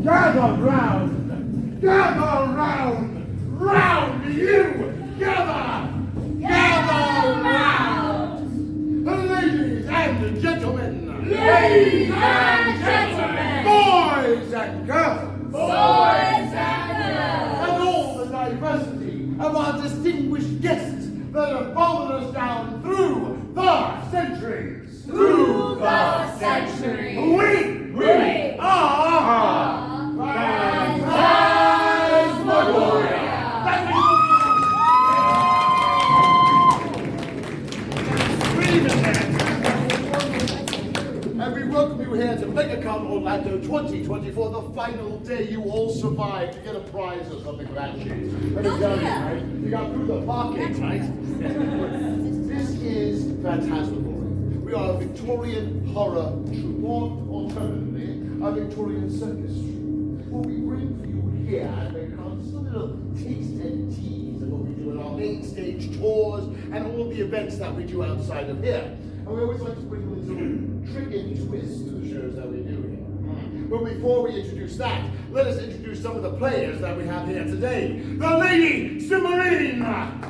Gather round you, gather round, ladies and gentlemen, boys and girls, and all the diversity of our distinguished guests that have followed us down through the centuries. We are and we welcome you here to MegaCon Orlando 2024, the final day you all survived to get a prize or something of that shit. Let me tell you, right? You got through the parking, right? This is Phantasmagoria. We are a Victorian horror troupe, or alternatively, a Victorian circus troupe. What we bring for you here at MegaCon is a little taste and tease of what we do at our main stage tours and all the events that we do outside of here. And we always like to bring a little trick and twist to the shows that we do here. But before we introduce that, let us introduce some of the players that we have here today. The Lady Submarine! Callum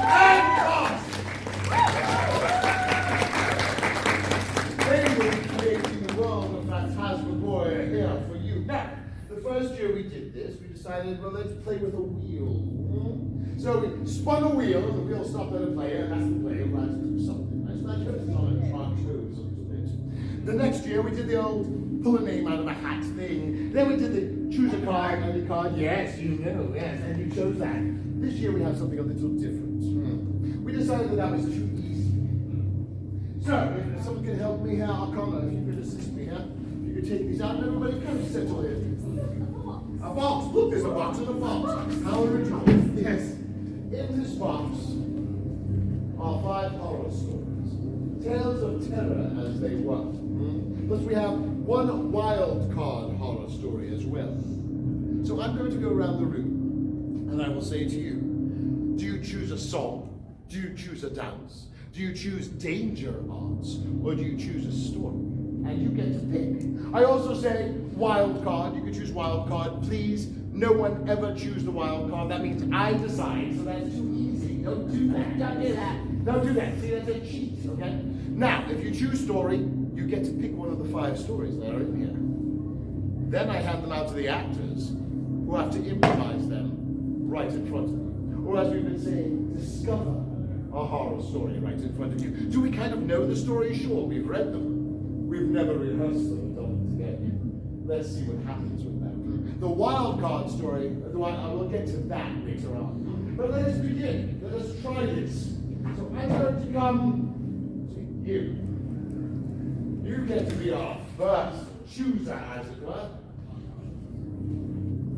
and Cox! They will be creating the world of Phantasmagoria here for you. Now, the first year we did this, we decided, well, let's play with a wheel. So we spun a wheel, and the wheel stopped at a player, and that's the player who has to do something. That's not just on a trunk show, something. The next year we did the old pull a name out of a hat thing. Then we did the choose a card, any card. Yes, you know, yes, and you chose that. This year we have something a little different. We decided that was too easy. So, if someone can help me here, I'll come, if you could assist me here. You could take these out, and everybody kind of settle in. A box. Look, there's a box in a box. How original. Yes. In this box are 5 horror stories. Tales of terror as they were. Plus we have one wild card horror story as well. So I'm going to go around the room and I will say to you, do you choose a song? Do you choose a dance? Do you choose danger arts? Or do you choose a story? And you get to pick. I also say wild card. You can choose wild card. Please, no one ever choose the wild card. That means I decide, so that's too easy. Don't do that. Don't do that. Don't do that. See, that's a cheat, okay? Now, if you choose story, you get to pick one of the 5 stories that are in here. Then I hand them out to the actors, who have to improvise them right in front of you. Or as we've been saying, discover a horror story right in front of you. Do we kind of know the stories? Sure, we've read them. We've never rehearsed them together. Let's see what happens with that. The wild card story, I will get to that later on. But let us begin. Let us try this. So I'm going to come to you. You get to be our first chooser, as it were.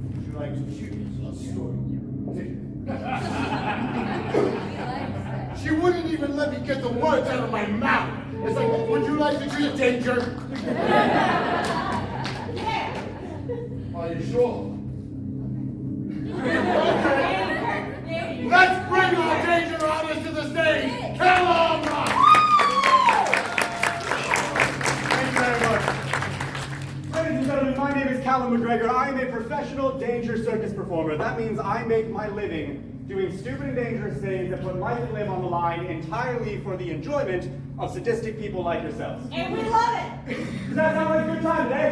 Would you like to choose a story? She wouldn't even let me get the words out of my mouth. It's like, would you like to choose danger? Yeah. Are you sure? Okay. Let's bring our danger artist to the stage. Come on, Rock! Thank you very much. Ladies and gentlemen, my name is Callum McGregor. I am a professional danger circus performer. That means I make my living doing stupid and dangerous things that put life and limb on the line entirely for the enjoyment of sadistic people like yourselves. And we love it! Does that sound like a good time today?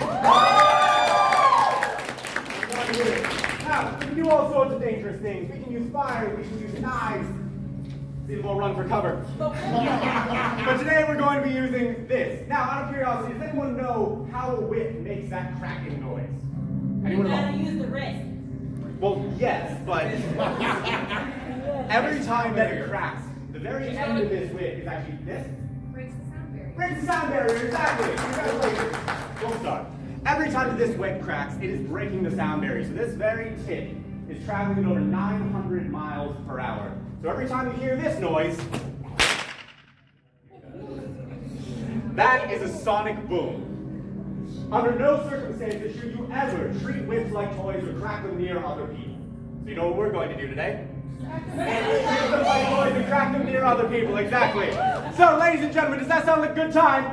Now, we can do all sorts of dangerous things. We can use fire, we can use knives. See, we'll run for cover. But today we're going to be using this. Now, out of curiosity, does anyone know how a whip makes that cracking noise? Anyone You know? gotta use the wrist. Well, yes, but every time that it cracks, the very end of this whip is actually this. Breaks the sound barrier. Breaks the sound barrier, exactly. Congratulations. We'll start. Every time that this whip cracks, it is breaking the sound barrier. So this very tip is traveling at over 900 miles per hour. So every time you hear this noise, that is a sonic boom. Under no circumstances should you ever treat whips like toys or crack them near other people. So you know what we're going to do today? Use the funny boys and crack them near other people, exactly. So, ladies and gentlemen, does that sound like a good time?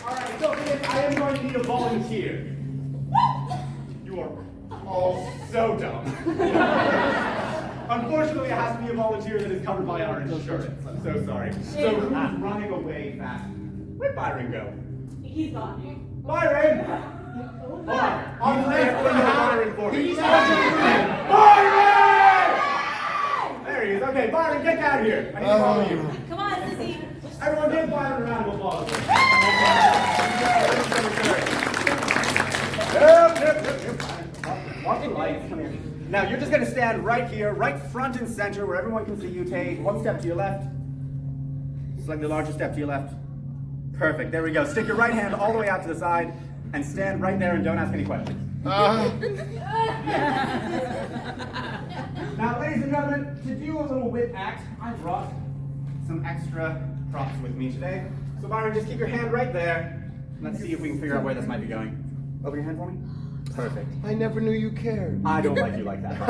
Alright, so for this, I am going to need a volunteer. You are all so dumb. Unfortunately, it has to be a volunteer that is covered by our insurance. I'm so sorry. So, who's running away fast? Where'd Byron go? He's gone. Byron! Hold on the left, Byron for me. Byron! There he is. Okay, Byron, get down here. I need to follow you. Come on, Sissy. Everyone give Byron a round of applause. Watch the lights. Come here. Now, you're just going to stand right here, right front and center, where everyone can see you. Take one step to your left. Slightly larger step to your left. Perfect. There we go. Stick your right hand all the way out to the side and stand right there and don't ask any questions. Now, ladies and gentlemen, to do a little whip act, I brought some extra props with me today. So, Byron, just keep your hand right there. Let's see if we can figure out where this might be going. Open your hand for me. Perfect. I never knew you cared. I don't like you like that.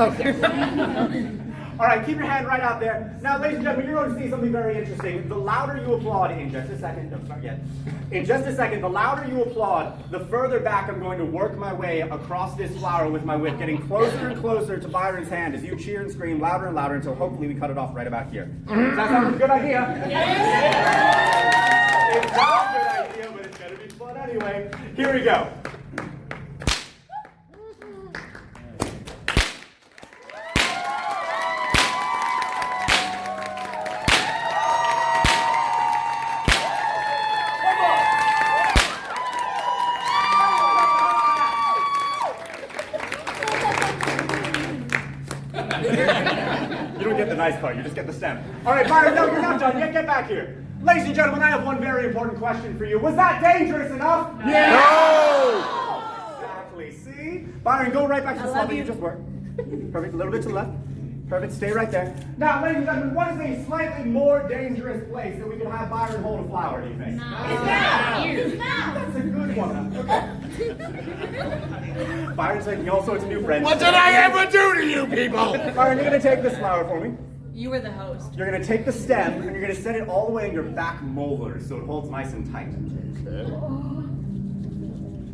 All right, keep your hand right out there. Now, ladies and gentlemen, you're going to see something very interesting. The louder you applaud in just a second, don't start yet. In just a second, the louder you applaud, the further back I'm going to work my way across this flower with my whip, getting closer and closer to Byron's hand as you cheer and scream louder and louder until hopefully we cut it off right about here. Does that sound like a good idea? Yes! It's not a good idea, but it's going to be fun anyway. Here we go. You don't get the nice part, you just get the stem. All right, Byron, no, you're not done yet. Get back here. Ladies and gentlemen, I have one very important question for you. Was that dangerous enough? Yeah. No! Exactly. See? Byron, go right back to the spot that you just were. Perfect. A little bit to the left. Perfect. Stay right there. Now, ladies and gentlemen, what is a slightly more dangerous place that we could have Byron hold a flower, do you think? His mouth. His mouth. That's a good one. Okay. Byron's making all sorts of new friends. What did I ever do to you people? Byron, you're going to take this flower for me. You were the host. You're going to take the stem and you're going to set it all the way in your back molars so it holds nice and tight.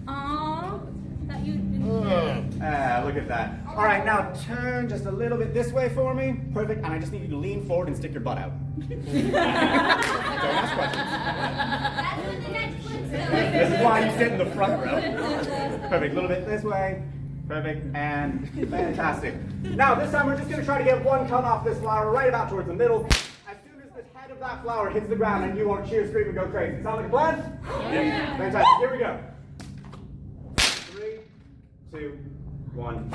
Aww. That you didn't. Look at that. All right, now turn just a little bit this way for me. Perfect. And I just need you to lean forward and stick your butt out. Don't ask questions. That's what the next one's doing. This is why you sit in the front row. Perfect. A little bit this way. Perfect. And fantastic. Now, this time we're just going to try to get one cut off this flower right about towards the middle. As soon as the head of that flower hits the ground and you want to cheer, scream, and go crazy. Sound like a plan? Yeah. Fantastic. Here we go. 3, 2, 1.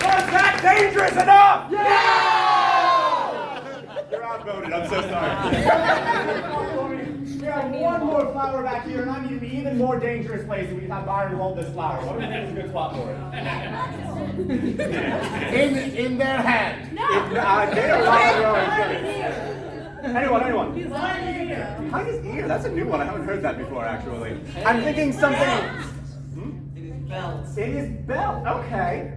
Was that dangerous enough? Yeah! You're outvoted, I'm so sorry. We have one more flower back here, and I need an even more dangerous place if we can have Byron hold this flower. What do you think is a good spot for it? In their hand. No. They are not throwing. Anyone? Behind his ear. Behind his ear? That's a new one. I haven't heard that before, actually. I'm thinking something. It is belt. It is belt. Okay.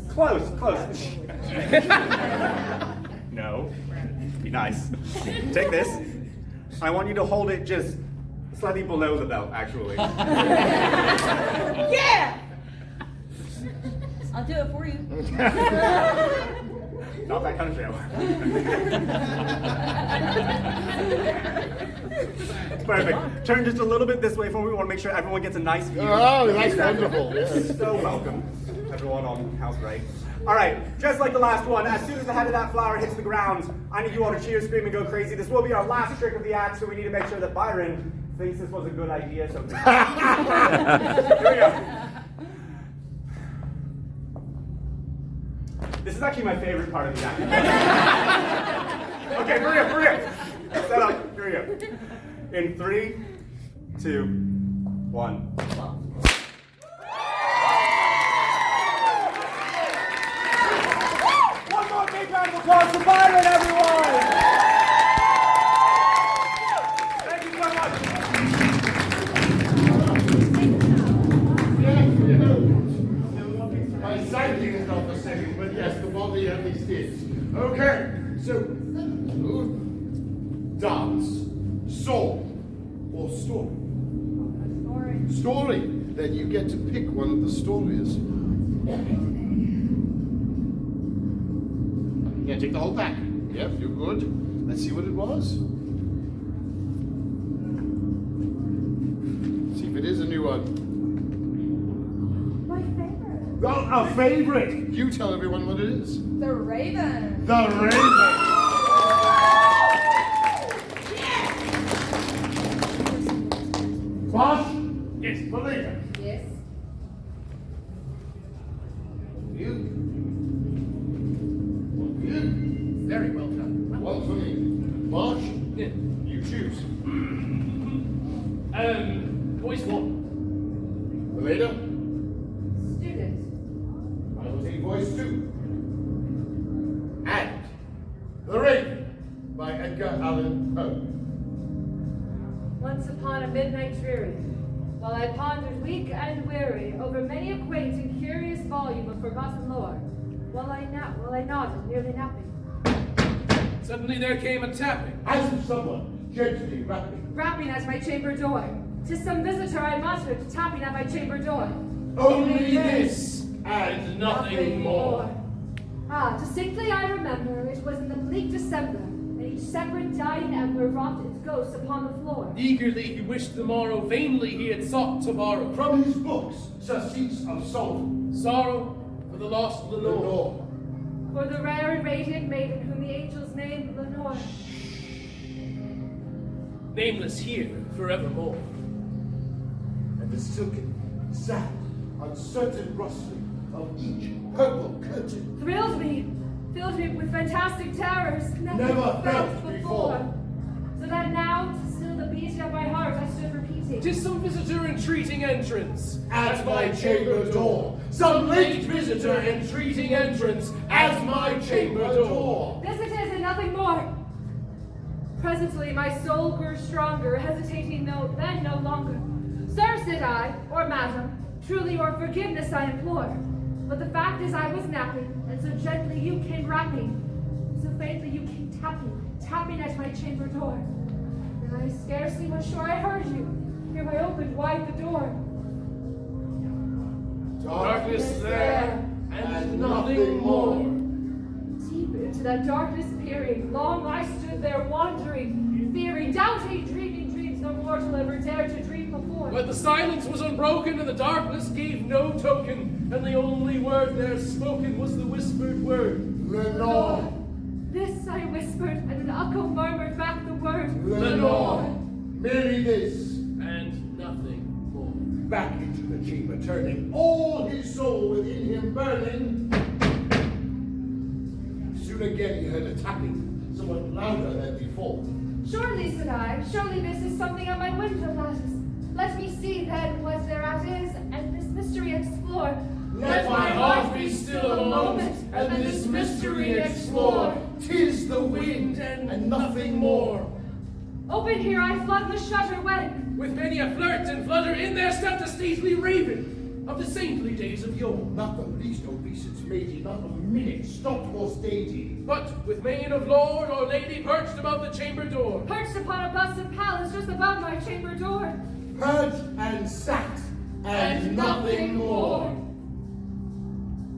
Close. Close. No. Be nice. Take this. I want you to hold it just slightly below the belt, actually. Yeah! I'll do it for you. Not that kind of show. Perfect. Turn just a little bit this way for me. We want to make sure everyone gets a nice view. Oh, that's wonderful. Yes. So welcome, everyone on house right. All right, just like the last one, as soon as the head of that flower hits the ground, I need you all to cheer, scream, and go crazy. This will be our last trick of the act, so we need to make sure that Byron thinks this was a good idea. So here we go. This is actually my favorite part of the act. Okay, for real. Set up. Here we go. In 3, 2, 1. One more big round of applause for Byron, everyone! Thank you so much. dance, song, or story? Story. Then you get to pick one of the stories. Yeah, take the whole pack. Yep, you're good. Let's see what it was. See if it is a new one. My favorite. Oh, a favorite. You tell everyone what it is. The Raven. The Raven. Boss? Yes. Believer. Yes. You? One for you. Very well done. One for me. Marsh? Yeah. You choose. Voice one. The leader? Student. I will take voice two. And The Raven by Edgar Allan Poe. Once upon a midnight dreary, while I pondered weak and weary over many a quaint and curious volume of forgotten lore, while I nodded, nearly napping, Suddenly there came a tapping. As of someone gently rapping. at my chamber door. 'Tis some visitor, I muttered, tapping at my chamber door. Only this and nothing more. Ah, distinctly I remember, it was in the bleak December, and each separate dying ember wrought its ghost upon the floor. Eagerly he wished the morrow, vainly he had sought to borrow. From his books, surcease of Solomon. Sorrow for the lost Lenore. Lenore. For the rare and radiant maiden whom the angels named Lenore. Nameless here forevermore. And the silken, sad, uncertain rustling of each purple curtain. Thrilled me, filled me with fantastic terrors Never felt before. So that now, to still the beating of my heart, I stood repeating. 'Tis some visitor entreating entrance At my chamber door. Some late visitor entreating entrance at my chamber door. This it is and nothing more. Presently my soul grew stronger, hesitating then no longer. Sir, said I, or madam, truly your forgiveness I implore. But the fact is I was napping, and so gently you came rapping. So faintly you came tapping at my chamber door. And I scarcely was sure I heard you. Here I opened wide the door. Darkness there, and nothing more. Deep into that darkness peering, long I stood there wandering, fearing, doubting, dreaming dreams no mortal ever dared to dream before. But the silence was unbroken, and the darkness gave no token, and the only word there spoken was the whispered word. Lenore. This I whispered, and an echo murmured back the word. Lenore. Merely this. And nothing more. Back into the chamber turning, all his soul within him burning. Soon again he heard a tapping, somewhat louder than before. Surely, said I, surely this is something on my window lattice. Let me see then what thereat is, and this mystery explore. Let my heart be still a moment, and this mystery explore. 'Tis the wind, and nothing more. Open here I flung the shutter when, With many a flirt and flutter, in there stepped a stately raven of the saintly days of yore. Not the least obeisance matey, not a minute stopped more stagey. But with mien of lord or lady perched above the chamber door. perched upon a busted palace just above my chamber door. Perched and sat, and nothing more.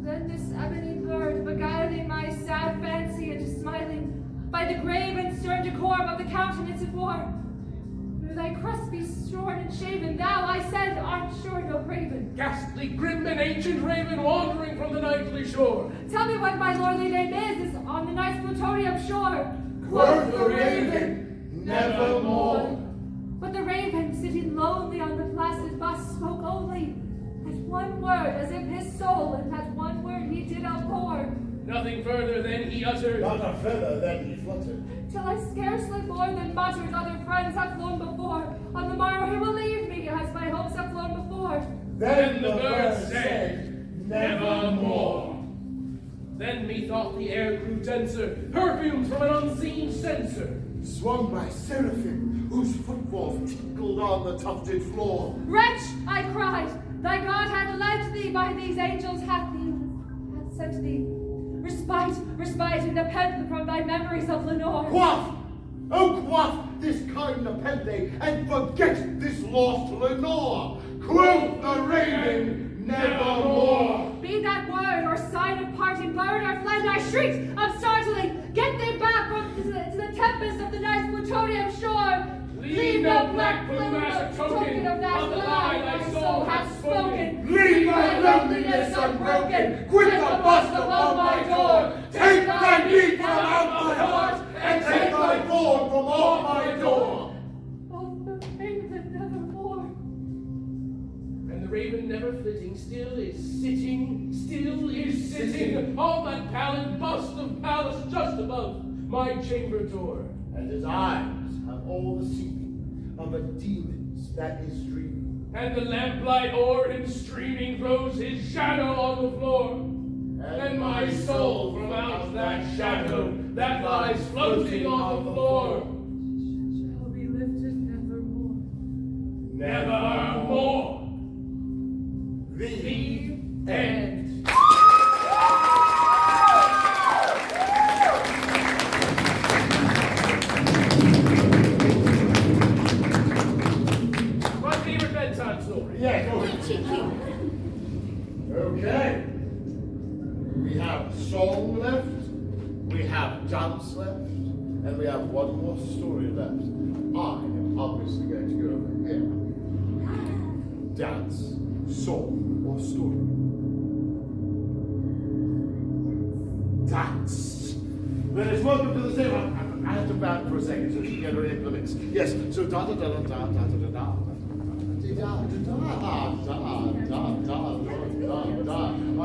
Then this ebony bird, beguiling my sad fancy into smiling, by the grave and stern decorum of the countenance it wore. Through thy crust be shorn and shaven, thou, I said, art sure no craven. Ghastly, grim, and ancient raven wandering from the nightly shore. Tell me what my lordly name is on the nice plutonium shore. Quoth the raven, nevermore. But the raven, sitting lonely on the placid bust, spoke only that one word, as if his soul, and that one word he did outpour. Nothing further than he uttered. Not a feather then he fluttered. Till I scarcely more than muttered, other friends have flown before. On the morrow he will leave me, as my hopes have flown before. Then the bird said, nevermore. Then methought the air grew denser, perfumed from an unseen censer. Swung by seraphim, whose footfalls tinkled on the tufted floor. Wretch, I cried, thy God hath led thee, by these angels hath sent thee. Respite, and depend from thy memories of Lenore. Quaff! Oh, quaff this kind nepenthe, and forget this lost Lenore. Quoth the raven, nevermore. Be that word or sign of parting, bird or fled, I shrieked of startling. Get thee back to the tempest of the night's plutonium shore. Leave no black plume as token of that lie thy soul hath spoken. Leave my loneliness unbroken. Quit the bust above my door. Take thy meat from out my heart, and take thy form from off my door. Oh, the raven nevermore. And the raven never flitting, still is sitting on that pallid bust of Pallas just above my chamber door. And his eyes have all the seeping of a demon's that is dreaming. And the lamplight o'er him streaming throws his shadow on the floor. And my soul from out that shadow that lies floating on the floor. Shall be lifted nevermore. Nevermore. The End. My favorite bedtime story. Yes. Okay. We have song left, we have dance left, and we have one more story left. I am obviously going to go over here. Dance, song, or story? Dance. Let us welcome to the stage. I have to back for a second so you get ready for the mix. Yes, so da da da da da da da da da. Are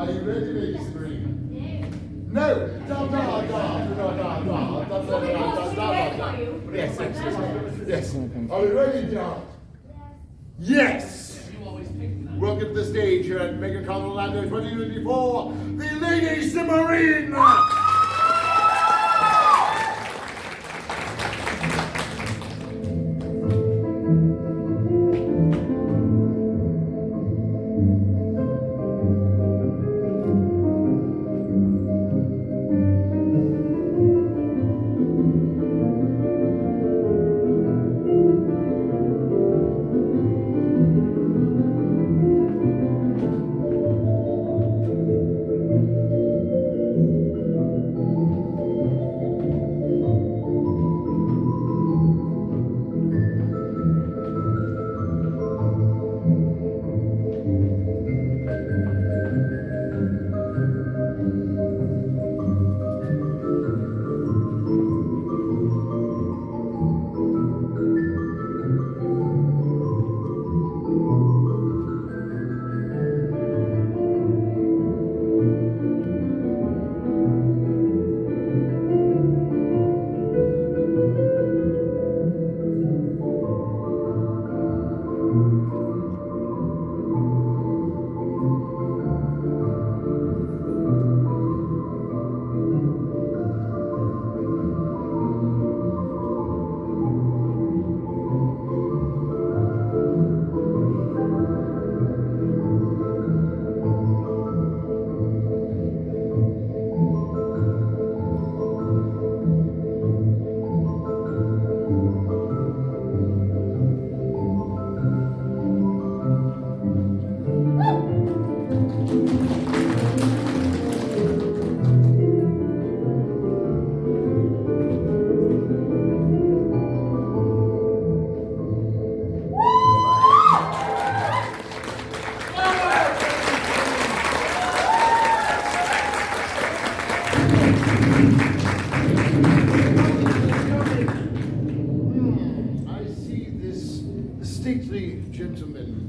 you ready, ladies and gentlemen? No! Da da da da da da da da da da. Yes, yes. Are we ready, John? Yes! You always pick that. Welcome to the stage here at Mega Con Orlando 2024, the Lady Submarine!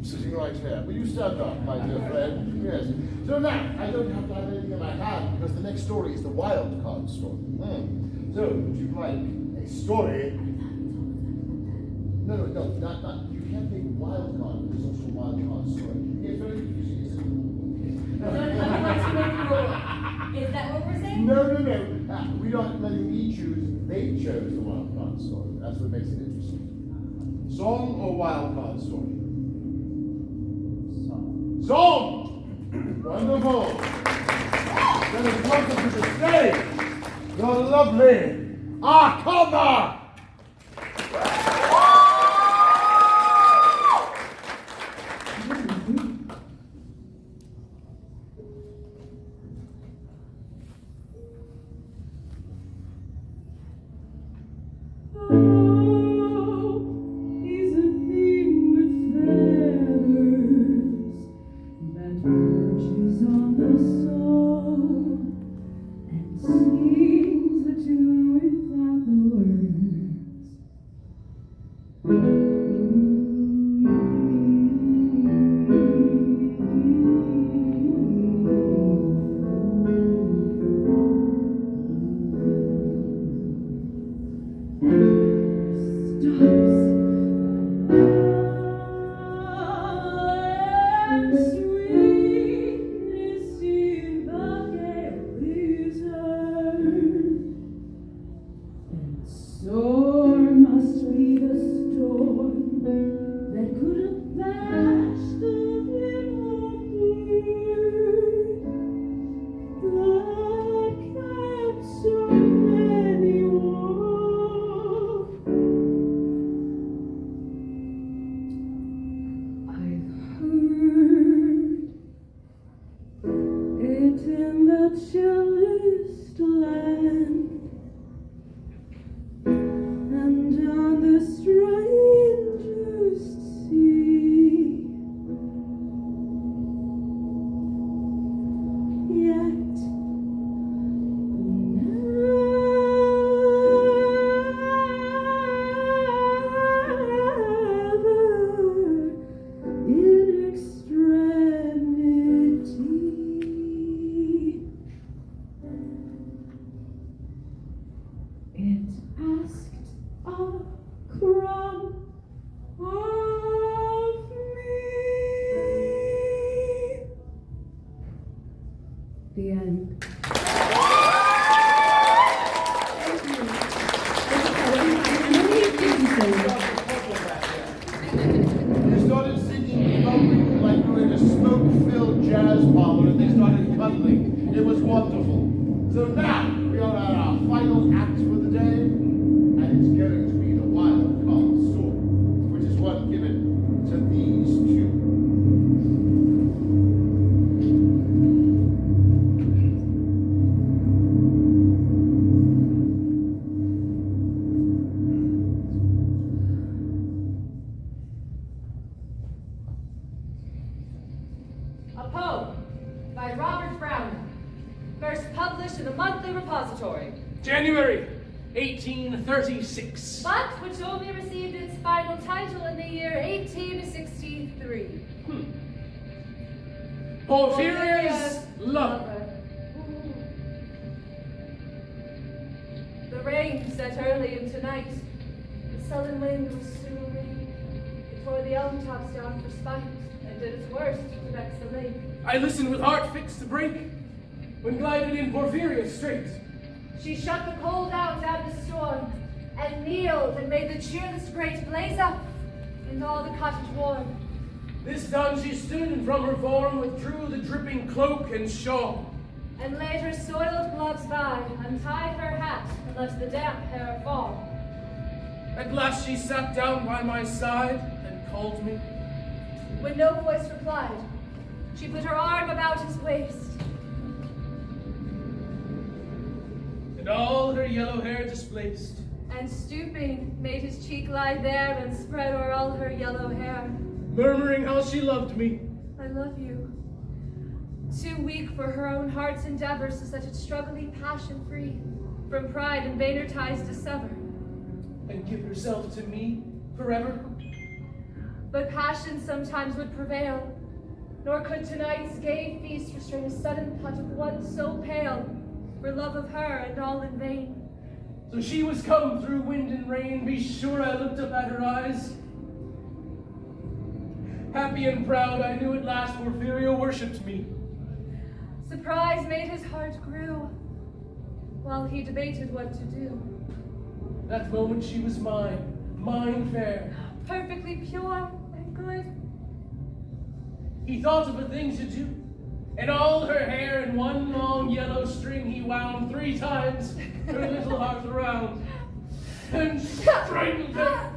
sitting right here. Will you stand up, my dear friend? Yes. So now, I don't have to have anything in my hand because the next story is the wild card story. So, would you like a story? No, not. You can't take wild card because it's also a wild card story. It's very confusing, isn't it? Is that what we're saying? No. We're not letting me choose. They chose the wild card story. That's what makes it interesting. Song or wild card story? Song! Wonderful! Let us welcome to the stage the lovely Akama crumb of me. The end. You started singing bubbling like you were in a smoke-filled jazz parlor and they started cuddling. It was wonderful. So now we are at our final act for the day, and it's going to be the wild card sword, which is one given to these two. A poem by Robert Browning, first published in the Monthly Repository, January 1836. but which only received its final title in the year 1863. Porphyria's Lover. The rain set early into night. The sullen wind was soon away. It tore the elm tops down for spite, and did its worst to vex the lake. I listened with heart fixed to break, when glided in Porphyria straight. She shut the cold out and the storm, and kneeled and made the cheerless grate blaze up, and all the cottage warm. This done, she stood, and from her form withdrew the dripping cloak and shawl. And laid her soiled gloves by, untied her hat, and let the damp hair fall. At last she sat down by my side and called me. When no voice replied, she put her arm about his waist. And all her yellow hair displaced. And stooping, made his cheek lie there and spread o'er all her yellow hair. Murmuring how she loved me. I love you. Too weak for her own heart's endeavors to set it struggling passion free, from pride and vainer ties to sever. And give herself to me forever. But passion sometimes would prevail, nor could tonight's gay feast restrain a sudden touch of one so pale, for love of her and all in vain. So she was come through wind and rain, be sure I looked up at her eyes. Happy and proud, I knew at last Porphyria worshipped me. Surprise made his heart grew, while he debated what to do. That moment she was mine, mine fair. Perfectly pure and good. He thought of a thing to do, and all her hair in one long yellow string he wound 3 times her little heart around, and strangled her.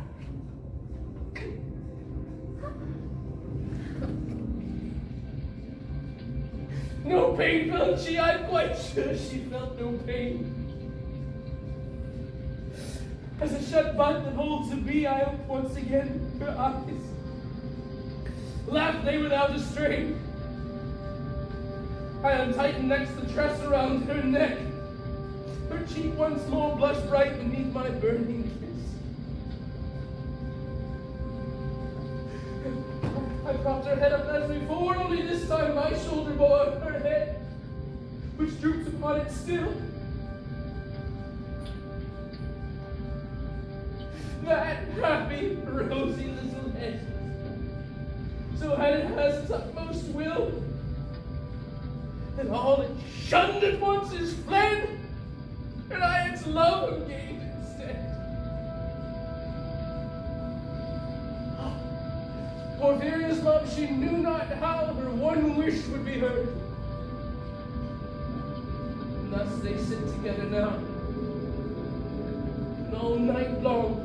No pain felt she, I'm quite sure she felt no pain. As a shut bud that holds a bee, I opened once again her eyes. Laughed they without a strain. I untightened next the tress around her neck. Her cheek once more blushed bright beneath my burning kiss. I propped her head up as before, only this time my shoulder bore her head, which droops upon it still. That happy, rosy little head, so had it has its utmost will, and all it shunned at once is fled, and I its love gained instead. Porphyria's love, she knew not how her one wish would be heard. And thus they sit together now, and all night long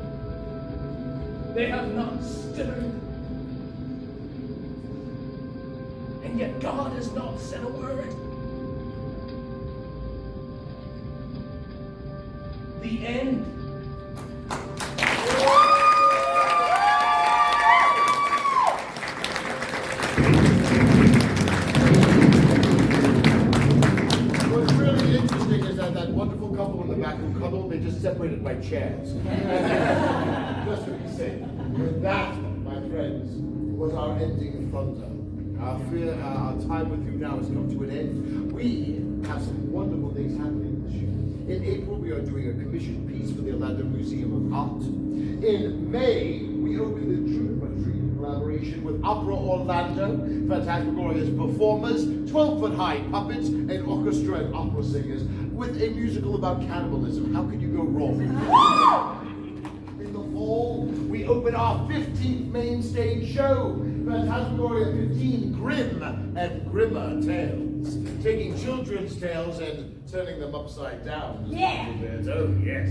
they have not stirred. And yet God has not said a word. The end. What's really interesting is that wonderful couple in the back who cuddled, they just separated by chairs. Just to be safe. That, my friends, was our ending thunder. Our time with you now has come to an end. We have some wonderful things happening this year. In April, we we are doing a commissioned piece for the Orlando Museum of Art. In May, we open the Troubadour Tree in collaboration with Opera Orlando, Phantasmagoria's performers, 12-foot-high puppets, and orchestra and opera singers, with a musical about cannibalism. How could you go wrong? In the fall, we open our 15th main stage show, Phantasmagoria 15 Grim and Grimmer Tales, taking children's tales and turning them upside down. Yeah. Oh, yes.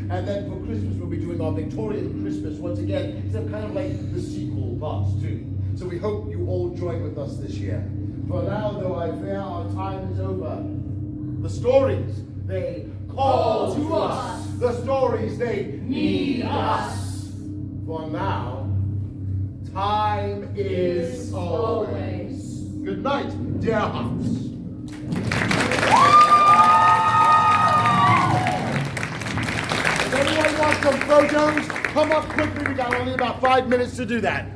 And then for Christmas, we'll be doing our Victorian Christmas once again. It's kind of like the sequel parts too. So we hope you all join with us this year. For now, though, I fear our time is over. The stories, they call to us. The stories, they need us. For now, time is always. Good night, dear hearts. If anyone wants some photos, come up quickly. We got only about 5 minutes to do that.